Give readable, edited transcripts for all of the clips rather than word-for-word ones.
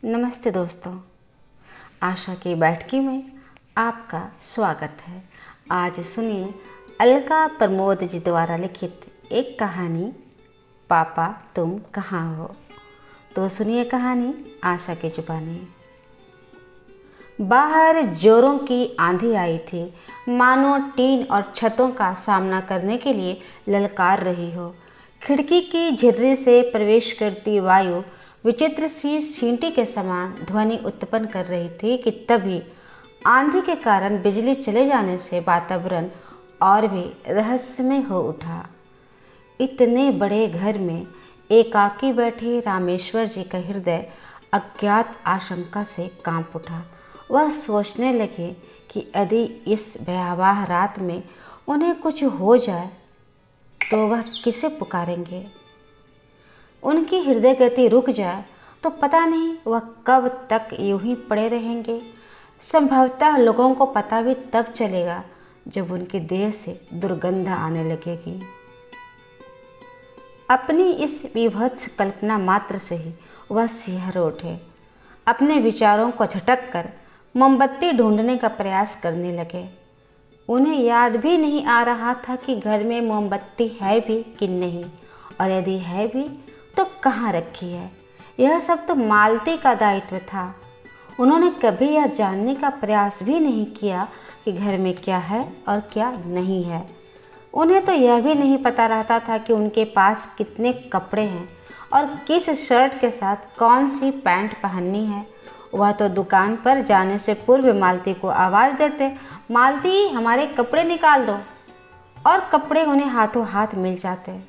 नमस्ते दोस्तों, आशा की बैठकी में आपका स्वागत है। आज सुनिए अलका प्रमोद जी द्वारा लिखित एक कहानी, पापा तुम कहाँ हो। तो सुनिए कहानी आशा की जुबानी। बाहर जोरों की आंधी आई थी, मानो टीन और छतों का सामना करने के लिए ललकार रही हो। खिड़की की झिर्री से प्रवेश करती वायु विचित्र सी छींटी के समान ध्वनि उत्पन्न कर रही थी कि तभी आंधी के कारण बिजली चले जाने से वातावरण और भी रहस्यमय हो उठा। इतने बड़े घर में एकाकी बैठे रामेश्वर जी का हृदय अज्ञात आशंका से कांप उठा। वह सोचने लगे कि यदि इस भयावह रात में उन्हें कुछ हो जाए तो वह किसे पुकारेंगे। उनकी हृदय गति रुक जाए तो पता नहीं वह कब तक यूं ही पड़े रहेंगे। संभवतः लोगों को पता भी तब चलेगा जब उनकी देह से दुर्गंध आने लगेगी। अपनी इस विभत्स कल्पना मात्र से ही वह सिहर उठे। अपने विचारों को झटक कर मोमबत्ती ढूंढने का प्रयास करने लगे। उन्हें याद भी नहीं आ रहा था कि घर में मोमबत्ती है भी कि नहीं, और यदि है भी तो कहाँ रखी है। यह सब तो मालती का दायित्व था। उन्होंने कभी यह जानने का प्रयास भी नहीं किया कि घर में क्या है और क्या नहीं है। उन्हें तो यह भी नहीं पता रहता था कि उनके पास कितने कपड़े हैं और किस शर्ट के साथ कौन सी पैंट पहननी है। वह तो दुकान पर जाने से पूर्व मालती को आवाज़ देते, मालती हमारे कपड़े निकाल दो, और कपड़े उन्हें हाथों हाथ मिल जाते।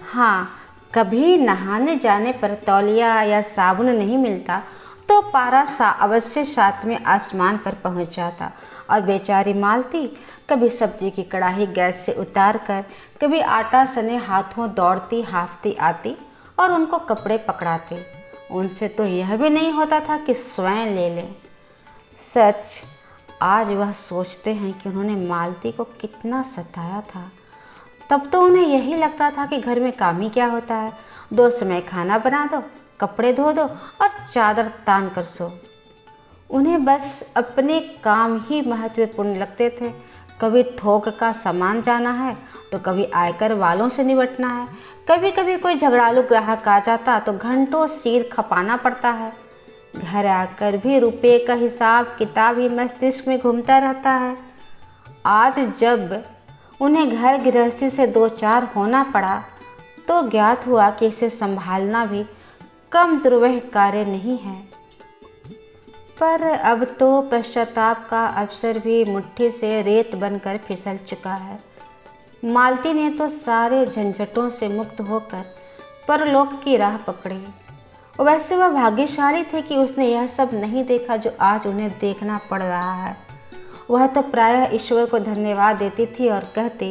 हाँ, कभी नहाने जाने पर तौलिया या साबुन नहीं मिलता तो पारा अवश्य साथ में आसमान पर पहुंच जाता, और बेचारी मालती कभी सब्जी की कढ़ाई गैस से उतार कर, कभी आटा सने हाथों दौड़ती हाफती आती और उनको कपड़े पकड़ाती। उनसे तो यह भी नहीं होता था कि स्वयं ले लें। सच, आज वह सोचते हैं कि उन्होंने मालती को कितना सताया था। तब तो उन्हें यही लगता था कि घर में काम ही क्या होता है, 2 समय खाना बना दो, कपड़े धो दो और चादर तान कर सो। उन्हें बस अपने काम ही महत्वपूर्ण लगते थे। कभी थोक का सामान जाना है तो कभी आयकर वालों से निपटना है। कभी कभी कोई झगड़ालू ग्राहक आ जाता तो घंटों सिर खपाना पड़ता है। घर आकर भी रुपये का हिसाब किताब ही मस्तिष्क में घूमता रहता है। आज जब उन्हें घर गृहस्थी से 2-4 होना पड़ा तो ज्ञात हुआ कि इसे संभालना भी कम दुर्वह कार्य नहीं है। पर अब तो पश्चाताप का अवसर भी मुट्ठी से रेत बनकर फिसल चुका है। मालती ने तो सारे झंझटों से मुक्त होकर परलोक की राह पकड़ी। वैसे वह भाग्यशाली थे कि उसने यह सब नहीं देखा जो आज उन्हें देखना पड़ रहा है। वह तो प्रायः ईश्वर को धन्यवाद देती थी और कहती,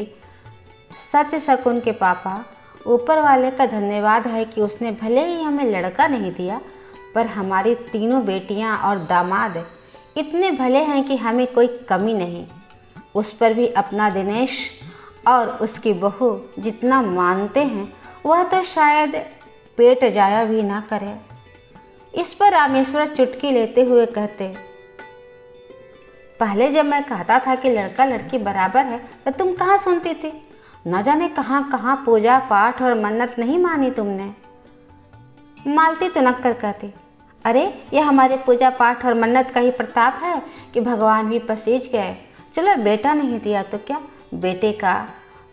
सच शकुन के पापा, ऊपर वाले का धन्यवाद है कि उसने भले ही हमें लड़का नहीं दिया, पर हमारी तीनों बेटियां और दामाद इतने भले हैं कि हमें कोई कमी नहीं। उस पर भी अपना दिनेश और उसकी बहू जितना मानते हैं वह तो शायद पेट जाया भी ना करे। इस पर रामेश्वर चुटकी लेते हुए कहते, पहले जब मैं कहता था कि लड़का लड़की बराबर है तो तुम कहाँ सुनती थी। न जाने कहाँ कहाँ पूजा पाठ और मन्नत नहीं मानी तुमने। मालती तुनक कर कहती, अरे यह हमारे पूजा पाठ और मन्नत का ही प्रताप है कि भगवान भी पसीज गए। चलो बेटा नहीं दिया तो क्या, बेटे का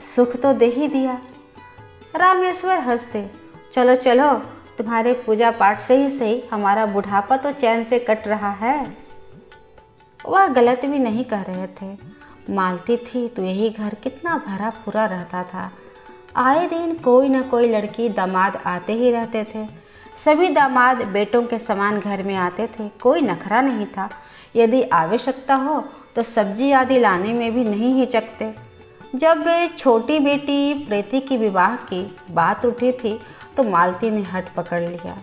सुख तो दे ही दिया। रामेश्वर हंसते, चलो चलो, तुम्हारे पूजा पाठ से ही सही हमारा बुढ़ापा तो चैन से कट रहा है। वह गलत भी नहीं कह रहे थे। मालती थी तो यही घर कितना भरा पूरा रहता था। आए दिन कोई न कोई लड़की दामाद आते ही रहते थे। सभी दामाद बेटों के समान घर में आते थे। कोई नखरा नहीं था। यदि आवश्यकता हो तो सब्जी आदि लाने में भी नहीं हिचकते। जब छोटी बेटी प्रीति की विवाह की बात उठी थी तो मालती ने हट पकड़ लिया।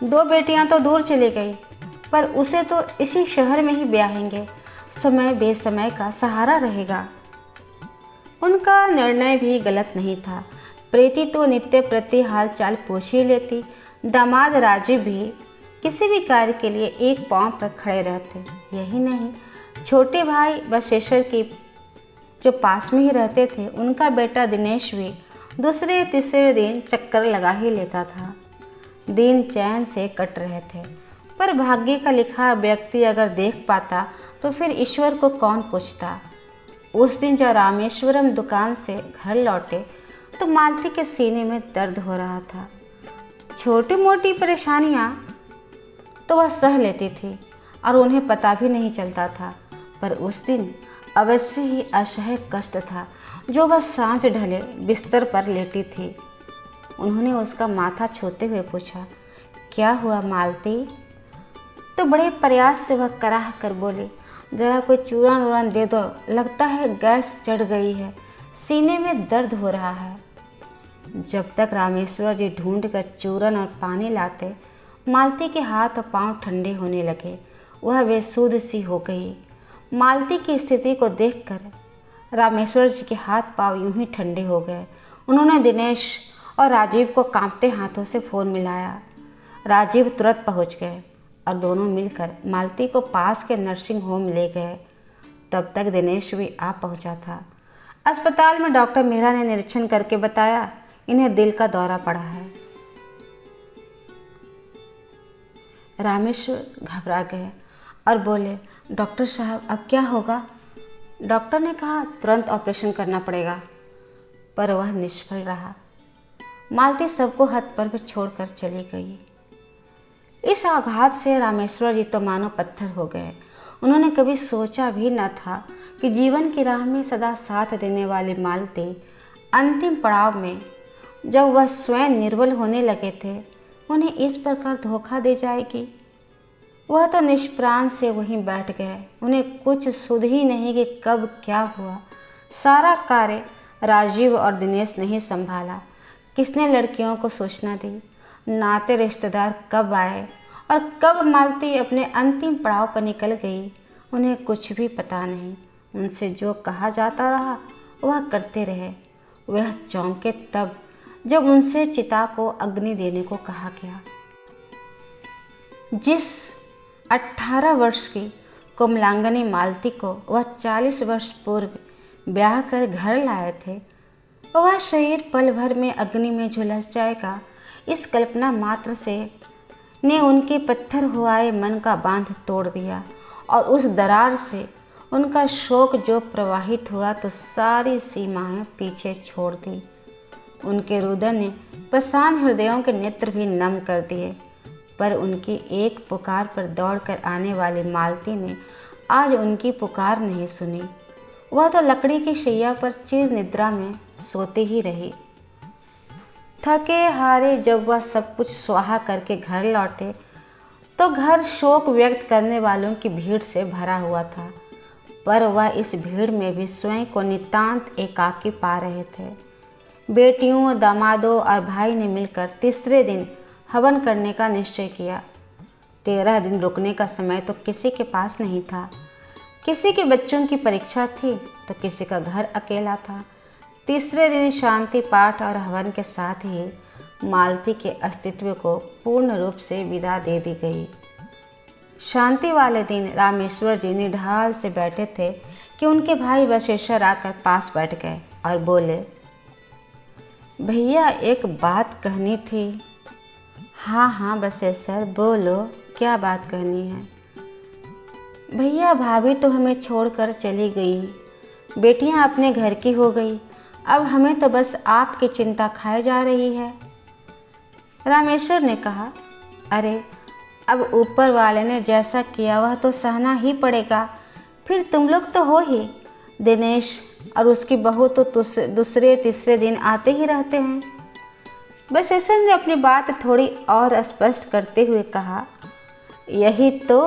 2 बेटियां तो दूर चली गई, पर उसे तो इसी शहर में ही ब्याहेंगे। समय बेसमय का सहारा रहेगा। उनका निर्णय भी गलत नहीं था। प्रीति तो नित्य प्रति हाल चाल पूछ ही लेती। दामाद राजीव भी किसी भी कार्य के लिए एक पांव पर खड़े रहते। यही नहीं, छोटे भाई बशेश्वर की जो पास में ही रहते थे, उनका बेटा दिनेश भी दूसरे तीसरे दिन चक्कर लगा ही लेता था। दिन चैन से कट रहे थे, पर भाग्य का लिखा व्यक्ति अगर देख पाता तो फिर ईश्वर को कौन पूछता। उस दिन जब रामेश्वरम दुकान से घर लौटे तो मालती के सीने में दर्द हो रहा था। छोटी मोटी परेशानियां तो वह सह लेती थी और उन्हें पता भी नहीं चलता था, पर उस दिन अवश्य ही असह्य कष्ट था जो वह सांझ ढले बिस्तर पर लेटी थी। उन्होंने उसका माथा छूते हुए पूछा, क्या हुआ मालती? तो बड़े प्रयास से वह कराह कर बोली, ज़रा कोई चूरन वूरन दे दो, लगता है गैस चढ़ गई है, सीने में दर्द हो रहा है। जब तक रामेश्वर जी ढूंढ कर चूरन और पानी लाते, मालती के हाथ और पांव ठंडे होने लगे। वह बेसुध सी हो गई। मालती की स्थिति को देखकर रामेश्वर जी के हाथ पांव यूं ही ठंडे हो गए। उन्होंने दिनेश और राजीव को कांपते हाथों से फ़ोन मिलाया। राजीव तुरंत पहुंच गए और दोनों मिलकर मालती को पास के नर्सिंग होम ले गए। तब तक दिनेश भी आ पहुंचा था। अस्पताल में डॉक्टर मेहरा ने निरीक्षण करके बताया, इन्हें दिल का दौरा पड़ा है। रामेश्वर घबरा गए और बोले, डॉक्टर साहब अब क्या होगा? डॉक्टर ने कहा तुरंत ऑपरेशन करना पड़ेगा, पर वह निष्फल रहा। मालती सबको हद पर छोड़कर चली गई। इस आघात से रामेश्वर जी तो मानो पत्थर हो गए। उन्होंने कभी सोचा भी न था कि जीवन की राह में सदा साथ देने वाली मालती अंतिम पड़ाव में जब वह स्वयं निर्बल होने लगे थे, उन्हें इस प्रकार धोखा दे जाएगी। वह तो निष्प्राण से वहीं बैठ गए। उन्हें कुछ सुध ही नहीं कि कब क्या हुआ। सारा कार्य राजीव और दिनेश ने ही संभाला। किसने लड़कियों को सूचना दी? नाते रिश्तेदार कब आए और कब मालती अपने अंतिम पड़ाव पर निकल गई, उन्हें कुछ भी पता नहीं। उनसे जो कहा जाता रहा वह करते रहे। वह चौंके तब जब उनसे चिता को अग्नि देने को कहा गया। जिस 18 वर्ष की कोमलांगनी मालती को वह 40 वर्ष पूर्व ब्याह कर घर लाए थे, वह शरीर पल भर में अग्नि में झुलस जाएगा, इस कल्पना मात्र से ने उनके पत्थर हुआए मन का बांध तोड़ दिया। और उस दरार से उनका शोक जो प्रवाहित हुआ तो सारी सीमाएं पीछे छोड़ दी। उनके रुदन ने पसान हृदयों के नेत्र भी नम कर दिए। पर उनकी एक पुकार पर दौड़कर आने वाली मालती ने आज उनकी पुकार नहीं सुनी। वह तो लकड़ी की शैया पर चिर निद्रा में सोती ही रही। थके हारे जब वह सब कुछ स्वाहा करके घर लौटे तो घर शोक व्यक्त करने वालों की भीड़ से भरा हुआ था, पर वह इस भीड़ में भी स्वयं को नितांत एकाकी पा रहे थे। बेटियों, दामादों और भाई ने मिलकर तीसरे दिन हवन करने का निश्चय किया। 13 दिन रुकने का समय तो किसी के पास नहीं था। किसी के बच्चों की परीक्षा थी तो किसी का घर अकेला था। तीसरे दिन शांति पाठ और हवन के साथ ही मालती के अस्तित्व को पूर्ण रूप से विदा दे दी गई। शांति वाले दिन रामेश्वर जी निढाल से बैठे थे कि उनके भाई बशेश्वर आकर पास बैठ गए और बोले, भैया एक बात कहनी थी। हाँ हाँ बशेश्वर बोलो, क्या बात कहनी है? भैया भाभी तो हमें छोड़कर चली गई, बेटियां अपने घर की हो गई, अब हमें तो बस आपकी चिंता खाए जा रही है। रामेश्वर ने कहा, अरे अब ऊपर वाले ने जैसा किया वह तो सहना ही पड़ेगा, फिर तुम लोग तो हो ही। दिनेश और उसकी बहू तो दूसरे तीसरे दिन आते ही रहते हैं। बशेश्वर ने अपनी बात थोड़ी और स्पष्ट करते हुए कहा, यही तो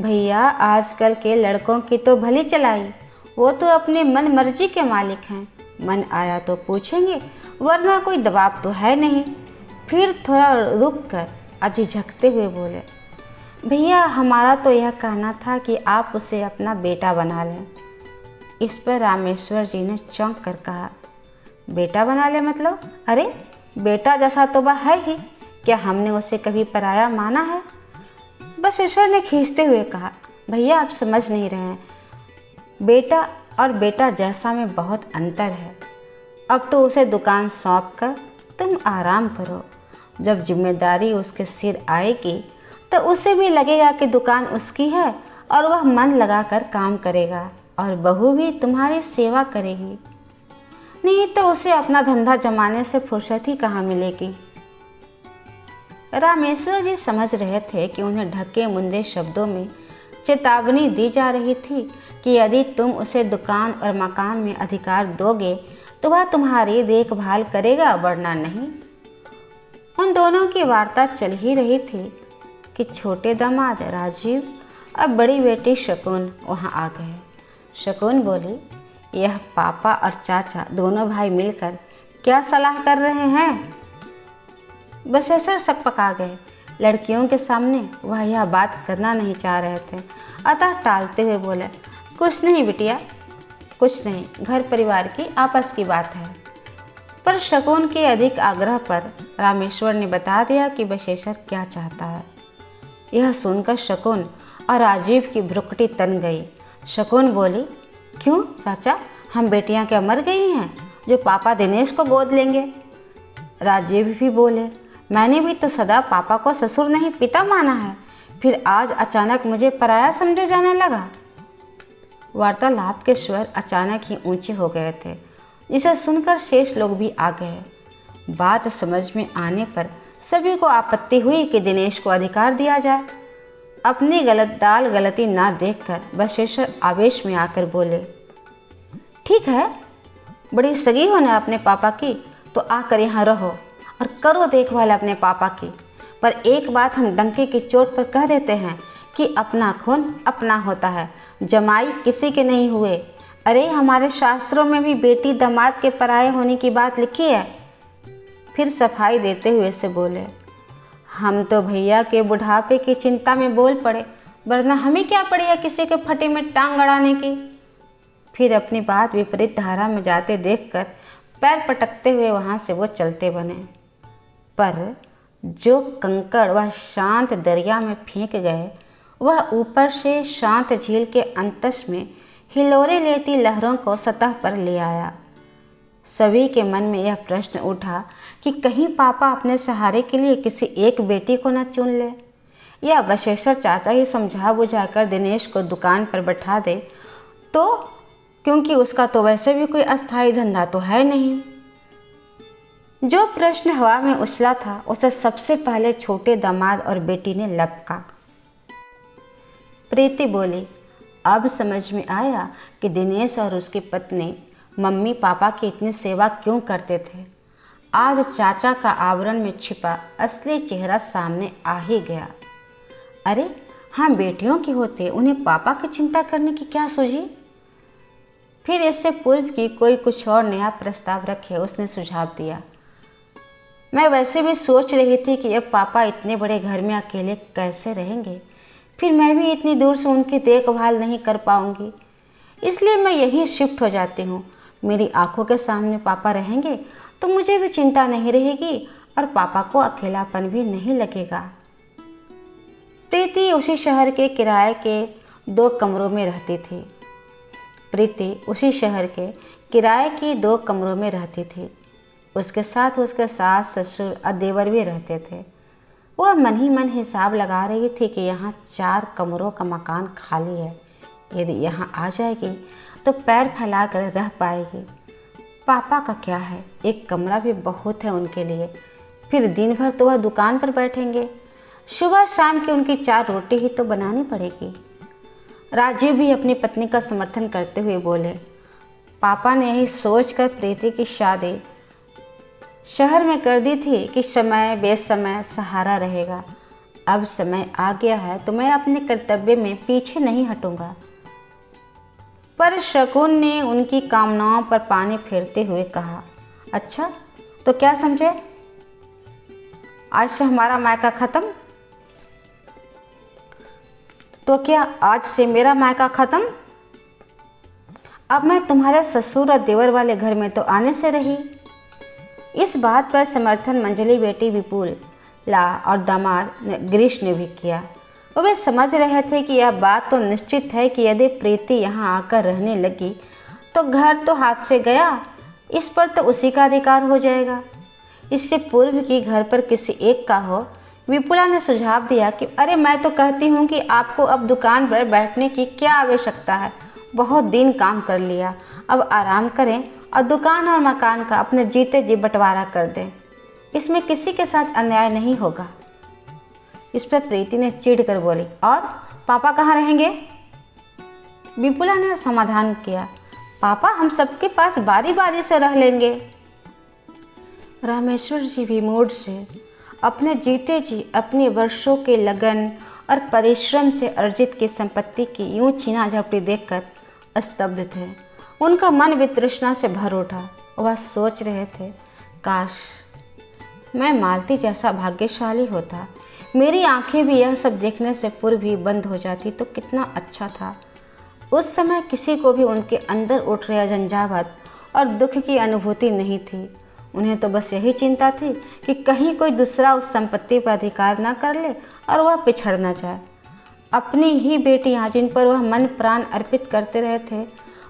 भैया, आजकल के लड़कों की तो भली चलाई, वो तो अपने मन मर्जी के मालिक हैं। मन आया तो पूछेंगे, वरना कोई दबाव तो है नहीं। फिर थोड़ा रुक कर झिझकते हुए बोले, भैया हमारा तो यह कहना था कि आप उसे अपना बेटा बना लें। इस पर रामेश्वर जी ने चौंक कर कहा, बेटा बना ले मतलब? अरे बेटा जैसा तो वह है ही, क्या हमने उसे कभी पराया माना है? बशेश्वर ने खींचते हुए कहा, भैया आप समझ नहीं रहे हैं, बेटा और बेटा जैसा में बहुत अंतर है। अब तो उसे दुकान सौंप कर तुम आराम करो। जब जिम्मेदारी उसके सिर आएगी तो उसे भी लगेगा कि दुकान उसकी है और वह मन लगाकर काम करेगा और बहू भी तुम्हारी सेवा करेगी। नहीं तो उसे अपना धंधा जमाने से फुर्सत ही कहाँ मिलेगी। रामेश्वर जी समझ रहे थे कि उन्हें ढके मुंदे शब्दों में चेतावनी दी जा रही थी कि यदि तुम उसे दुकान और मकान में अधिकार दोगे तो वह तुम्हारी देखभाल करेगा, वरना नहीं। उन दोनों की वार्ता चल ही रही थी कि छोटे दामाद राजीव और बड़ी बेटी शकुन वहां आ गए। शकुन बोली, यह पापा और चाचा दोनों भाई मिलकर क्या सलाह कर रहे हैं? बशेश्वर सकपका गए। लड़कियों के सामने वह यह बात करना नहीं चाह रहे थे, अतः टालते हुए बोले, कुछ नहीं बिटिया, कुछ नहीं, घर परिवार की आपस की बात है। पर शकुन के अधिक आग्रह पर रामेश्वर ने बता दिया कि बशेश्वर क्या चाहता है। यह सुनकर शकुन और राजीव की भ्रुकुटी तन गई। शकुन बोली, क्यों चाचा, हम बेटियां क्या मर गई हैं जो पापा दिनेश को गोद लेंगे? राजीव भी बोले, मैंने भी तो सदा पापा को ससुर नहीं पिता माना है, फिर आज अचानक मुझे पराया समझे जाने लगा। वार्तालाप के स्वर अचानक ही ऊंचे हो गए थे, जिसे सुनकर शेष लोग भी आ गए। बात समझ में आने पर सभी को आपत्ति हुई कि दिनेश को अधिकार दिया जाए। अपनी गलती ना देखकर बशेश्वर आवेश में आकर बोले, ठीक है, बड़ी सगी हो ना अपने पापा की, तो आकर यहाँ रहो और करो देखभाल अपने पापा की। पर एक बात हम डंके की चोट पर कह देते हैं कि अपना खून अपना होता है, जमाई किसी के नहीं हुए। अरे हमारे शास्त्रों में भी बेटी दामाद के पराये होने की बात लिखी है। फिर सफाई देते हुए से बोले, हम तो भैया के बुढ़ापे की चिंता में बोल पड़े, वरना हमें क्या पड़ेगा किसी के फटे में टांग अड़ाने की। फिर अपनी बात विपरीत धारा में जाते देखकर पैर पटकते हुए वहाँ से वो चलते बने। पर जो कंकड़ वह शांत दरिया में फेंक गए, वह ऊपर से शांत झील के अंतस में हिलोरे लेती लहरों को सतह पर ले आया। सभी के मन में यह प्रश्न उठा कि कहीं पापा अपने सहारे के लिए किसी एक बेटी को न चुन ले, या बशेश्वर चाचा ही समझा बुझाकर दिनेश को दुकान पर बैठा दे, तो क्योंकि उसका तो वैसे भी कोई अस्थायी धंधा तो है नहीं। जो प्रश्न हवा में उछला था उसे सबसे पहले छोटे दामाद और बेटी ने लपका। प्रीति बोली, अब समझ में आया कि दिनेश और उसकी पत्नी मम्मी पापा की इतनी सेवा क्यों करते थे। आज चाचा का आवरण में छिपा असली चेहरा सामने आ ही गया। अरे हाँ, बेटियों की होते उन्हें पापा की चिंता करने की क्या सूझी। फिर इससे पूर्व की कोई कुछ और नया प्रस्ताव रखे उसने सुझाव दिया, मैं वैसे भी सोच रही थी कि अब पापा इतने बड़े घर में अकेले कैसे रहेंगे, फिर मैं भी इतनी दूर से उनकी देखभाल नहीं कर पाऊंगी, इसलिए मैं यहीं शिफ्ट हो जाती हूँ। मेरी आंखों के सामने पापा रहेंगे तो मुझे भी चिंता नहीं रहेगी और पापा को अकेलापन भी नहीं लगेगा। प्रीति उसी शहर के किराए के 2 कमरों में रहती थी। उसके साथ उसके सास ससुर और देवर भी रहते थे। वह मन ही मन हिसाब लगा रही थी कि यहाँ 4 कमरों का मकान खाली है, यदि यहाँ आ जाएगी तो पैर फैलाकर रह पाएगी। पापा का क्या है, 1 कमरा भी बहुत है उनके लिए। फिर दिन भर तो वह दुकान पर बैठेंगे, सुबह शाम की उनकी 4 रोटी ही तो बनानी पड़ेगी। राजीव भी अपनी पत्नी का समर्थन करते हुए बोले, पापा ने यही सोचकर प्रीति की शादी शहर में कर दी थी कि समय बेसमय सहारा रहेगा। अब समय आ गया है तो मैं अपने कर्तव्य में पीछे नहीं हटूंगा। पर शकुन ने उनकी कामनाओं पर पानी फेरते हुए कहा, अच्छा तो क्या समझे, आज से हमारा मायका खत्म? तो क्या आज से मेरा मायका खत्म? अब मैं तुम्हारे ससुर और देवर वाले घर में तो आने से रही। इस बात पर समर्थन मंजली बेटी विपुल ला और दामाद गिरीश ने भी किया। वे समझ रहे थे कि यह बात तो निश्चित है कि यदि प्रीति यहाँ आकर रहने लगी तो घर तो हाथ से गया, इस पर तो उसी का अधिकार हो जाएगा। इससे पूर्व कि घर पर किसी एक का हो, विपुला ने सुझाव दिया कि अरे मैं तो कहती हूँ कि आपको अब दुकान पर बैठने की क्या आवश्यकता है। बहुत दिन काम कर लिया, अब आराम करें और दुकान और मकान का अपने जीते जी बंटवारा कर दें। इसमें किसी के साथ अन्याय नहीं होगा। इस पर प्रीति ने चिढ़ कर बोली, और पापा कहाँ रहेंगे? विपुला ने समाधान किया, पापा हम सबके पास बारी बारी से रह लेंगे। रामेश्वर जी भी मूड से अपने जीते जी अपने वर्षों के लगन और परिश्रम से अर्जित की संपत्ति की यूं छीना झपटी देखकर स्तब्ध थे। उनका मन वितृष्णा से भर उठा। वह सोच रहे थे, काश मैं मालती जैसा भाग्यशाली होता, मेरी आंखें भी यह सब देखने से पूर्व ही बंद हो जाती तो कितना अच्छा था। उस समय किसी को भी उनके अंदर उठ रहा झंझावात और दुख की अनुभूति नहीं थी। उन्हें तो बस यही चिंता थी कि कहीं कोई दूसरा उस संपत्ति पर अधिकार न कर ले और वह पिछड़ न जाए। अपनी ही बेटियां जिन पर वह मन प्राण अर्पित करते रहे थे,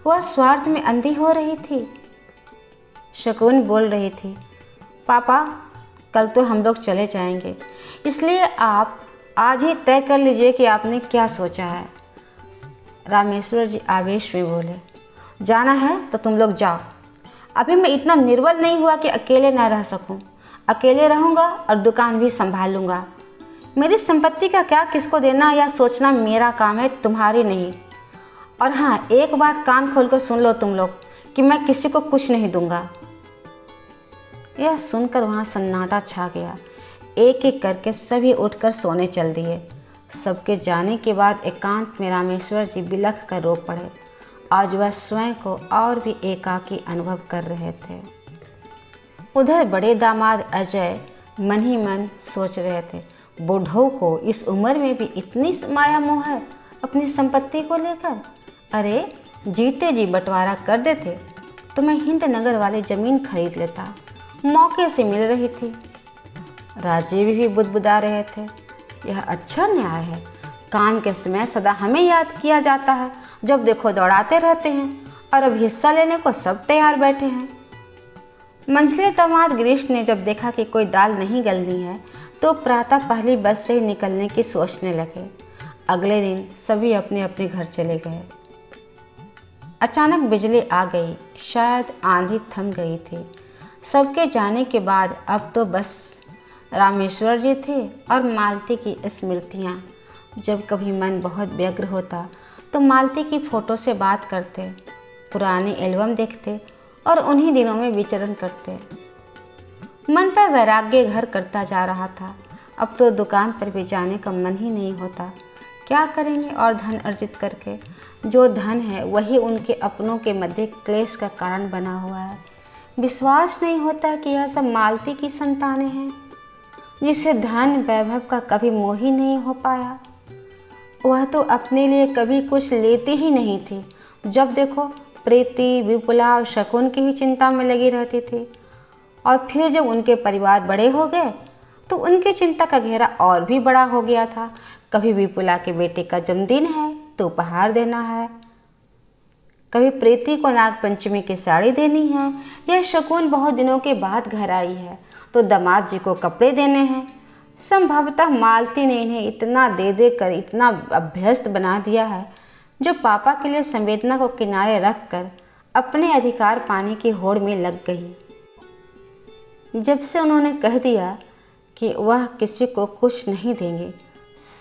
वह स्वार्थ में अंधी हो रही थी। शकुन बोल रही थी, पापा कल तो हम लोग चले जाएंगे, इसलिए आप आज ही तय कर लीजिए कि आपने क्या सोचा है। रामेश्वर जी आवेश में बोले, जाना है तो तुम लोग जाओ। अभी मैं इतना निर्बल नहीं हुआ कि अकेले ना रह सकूं। अकेले रहूंगा और दुकान भी संभाल लूँगा। मेरी संपत्ति का क्या किसको देना या सोचना मेरा काम है, तुम्हारी नहीं। और हाँ, एक बात कान खोल कर सुन लो तुम लोग कि मैं किसी को कुछ नहीं दूंगा। यह सुनकर वहाँ सन्नाटा छा गया। एक एक करके सभी उठकर सोने चल दिए। सबके जाने के बाद एकांत में रामेश्वर जी बिलख कर रो पड़े। आज वह स्वयं को और भी एकाकी अनुभव कर रहे थे। उधर बड़े दामाद अजय मन ही मन सोच रहे थे, बूढ़ों को इस उम्र में भी इतनी माया मोह है अपनी संपत्ति को लेकर। अरे जीते जी बंटवारा कर देते तो मैं हिंद नगर वाली ज़मीन खरीद लेता, मौके से मिल रही थी। राजीव भी बुदबुदा रहे थे, यह अच्छा न्याय है। काम के समय सदा हमें याद किया जाता है, जब देखो दौड़ाते रहते हैं, और अब हिस्सा लेने को सब तैयार बैठे हैं। मंझले दामाद गिरीश ने जब देखा कि कोई दाल नहीं गलनी है तो प्रातः पहली बस से ही निकलने की सोचने लगे। अगले दिन सभी अपने अपने घर चले गए। अचानक बिजली आ गई, शायद आंधी थम गई थी। सबके जाने के बाद अब तो बस रामेश्वर जी थे और मालती की स्मृतियाँ। जब कभी मन बहुत व्यग्र होता तो मालती की फ़ोटो से बात करते, पुराने एल्बम देखते और उन्हीं दिनों में विचरण करते। मन पर वैराग्य घर करता जा रहा था। अब तो दुकान पर भी जाने का मन ही नहीं होता। क्या करेंगे और धन अर्जित करके? जो धन है वही उनके अपनों के मध्य क्लेश का कारण बना हुआ है। विश्वास नहीं होता कि यह सब मालती की संतानें हैं, जिसे धन वैभव का कभी मोह ही नहीं हो पाया। वह तो अपने लिए कभी कुछ लेती ही नहीं थी। जब देखो प्रीति, विपुला और शकुन की ही चिंता में लगी रहती थी। और फिर जब उनके परिवार बड़े हो गए तो उनकी चिंता का घेरा और भी बड़ा हो गया था। कभी विपुला के बेटे का जन्मदिन है तो उपहार देना है, कभी प्रीति को नागपंचमी की साड़ी देनी है, या शकुन बहुत दिनों के बाद घर आई है तो दामाद जी को कपड़े देने हैं। संभवतः मालती ने इन्हें इतना दे दे कर इतना अभ्यस्त बना दिया है, जो पापा के लिए संवेदना को किनारे रख कर अपने अधिकार पाने की होड़ में लग गई। जब से उन्होंने कह दिया कि वह किसी को कुछ नहीं देंगे,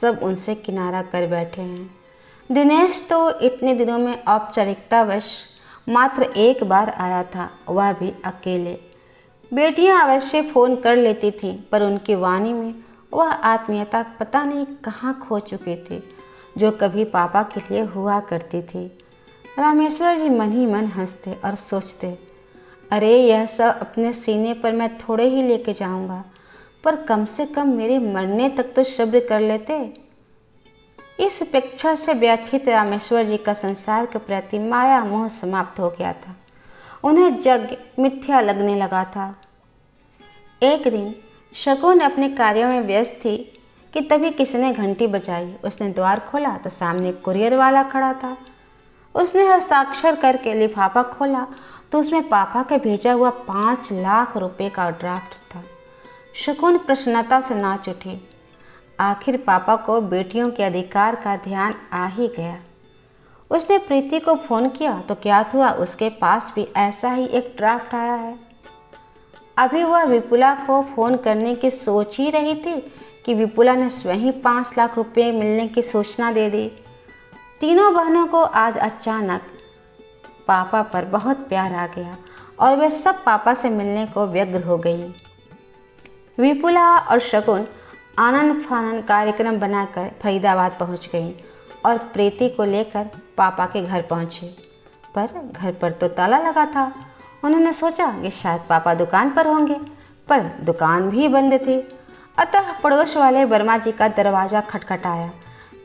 सब उनसे किनारा कर बैठे हैं। दिनेश तो इतने दिनों में औपचारिकतावश मात्र एक बार आया था, वह भी अकेले। बेटियां अवश्य फ़ोन कर लेती थीं, पर उनकी वाणी में वह आत्मीयता पता नहीं कहाँ खो चुकी थी, जो कभी पापा के लिए हुआ करती थी। रामेश्वर जी मन ही मन हंसते और सोचते, अरे यह सब अपने सीने पर मैं थोड़े ही लेके जाऊंगा, पर कम से कम मेरे मरने तक तो सब्र कर लेते। इस अपेक्षा से व्यथित रामेश्वर जी का संसार के प्रति माया मोह समाप्त हो गया था। उन्हें जग मिथ्या लगने लगा था। एक दिन शकुन अपने कार्यों में व्यस्त थी कि तभी किसी ने घंटी बजाई। उसने द्वार खोला तो सामने कुरियर वाला खड़ा था। उसने हस्ताक्षर करके लिफाफा खोला तो उसमें पापा के भेजा हुआ 5 लाख रुपए का ड्राफ्ट था। शकुन प्रसन्नता से नाच उठी। आखिर पापा को बेटियों के अधिकार का ध्यान आ ही गया। उसने प्रीति को फ़ोन किया तो क्या हुआ, उसके पास भी ऐसा ही एक ड्राफ्ट आया है। अभी वह विपुला को फ़ोन करने की सोच ही रही थी कि विपुला ने स्वयं 5 लाख रुपए मिलने की सूचना दे दी। तीनों बहनों को आज अचानक पापा पर बहुत प्यार आ गया और वे सब पापा से मिलने को व्यग्र हो गई। विपुला और शकुन आनंद फानन कार्यक्रम बनाकर फरीदाबाद पहुंच गई और प्रीति को लेकर पापा के घर पहुंचे। पर घर पर तो ताला लगा था। उन्होंने सोचा कि शायद पापा दुकान पर होंगे, पर दुकान भी बंद थी। अतः पड़ोस वाले वर्मा जी का दरवाज़ा खटखटाया।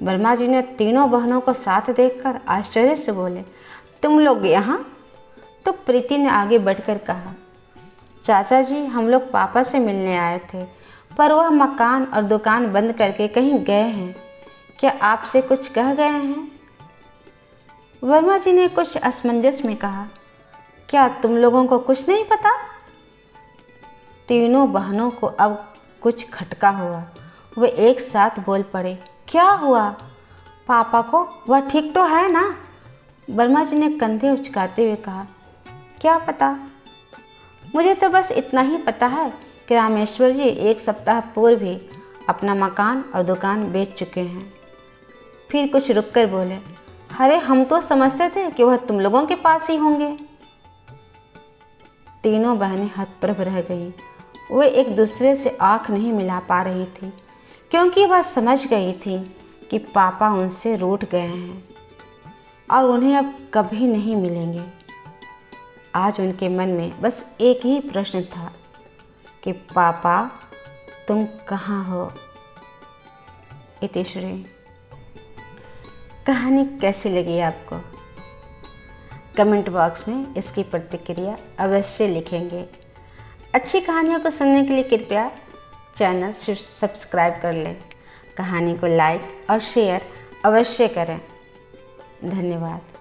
वर्मा जी ने तीनों बहनों को साथ देखकर आश्चर्य से बोले, तुम लोग यहाँ? तो प्रीति ने आगे बढ़कर कहा, चाचा जी, हम लोग पापा से मिलने आए थे, पर वह मकान और दुकान बंद करके कहीं गए हैं। क्या आपसे कुछ कह गए हैं? वर्मा जी ने कुछ असमंजस में कहा, क्या तुम लोगों को कुछ नहीं पता? तीनों बहनों को अब कुछ खटका हुआ। वे एक साथ बोल पड़े, क्या हुआ? पापा को वह ठीक तो है ना? वर्मा जी ने कंधे उचकाते हुए कहा, क्या पता, मुझे तो बस इतना ही पता है कि रामेश्वर जी 1 सप्ताह पूर्व ही अपना मकान और दुकान बेच चुके हैं। फिर कुछ रुककर बोले, अरे हम तो समझते थे कि वह तुम लोगों के पास ही होंगे। तीनों बहनें हतप्रभ रह गईं। वे एक दूसरे से आंख नहीं मिला पा रही थी, क्योंकि वह समझ गई थी कि पापा उनसे रूठ गए हैं और उन्हें अब कभी नहीं मिलेंगे। आज उनके मन में बस एक ही प्रश्न था कि पापा तुम कहाँ हो? इतिश्री। कहानी कैसी लगी आपको? कमेंट बॉक्स में इसकी प्रतिक्रिया अवश्य लिखेंगे। अच्छी कहानियों को सुनने के लिए कृपया चैनल सब्सक्राइब कर लें। कहानी को लाइक और शेयर अवश्य करें। धन्यवाद।